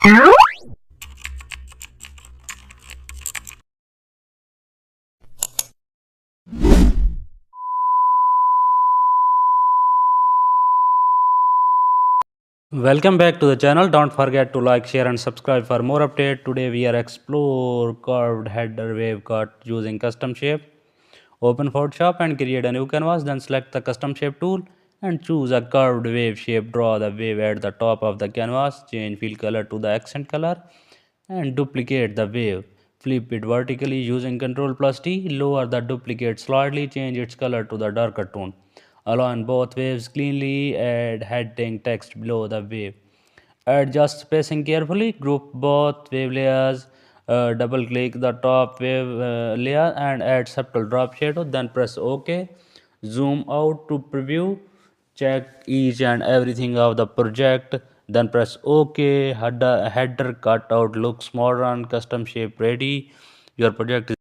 Welcome back to the channel. Don't forget to like, share and subscribe for more update. Today we are explore curved header wave cut using custom shape. Open Photoshop and create a new canvas. Then select the custom shape tool and choose a curved wave shape. Draw the wave at the top of the canvas. Change fill color to the accent color and duplicate the wave. Flip it vertically using Ctrl plus T. Lower the duplicate slightly. Change its color to the darker tone. Align both waves cleanly. Add heading text below the wave. Adjust spacing carefully. Group both wave layers. Double click the top wave layer and add subtle drop shadow. Then press OK. Zoom out to preview. Check each and everything of the project. Then press OK. Header cutout looks modern. Custom shape ready. Your project is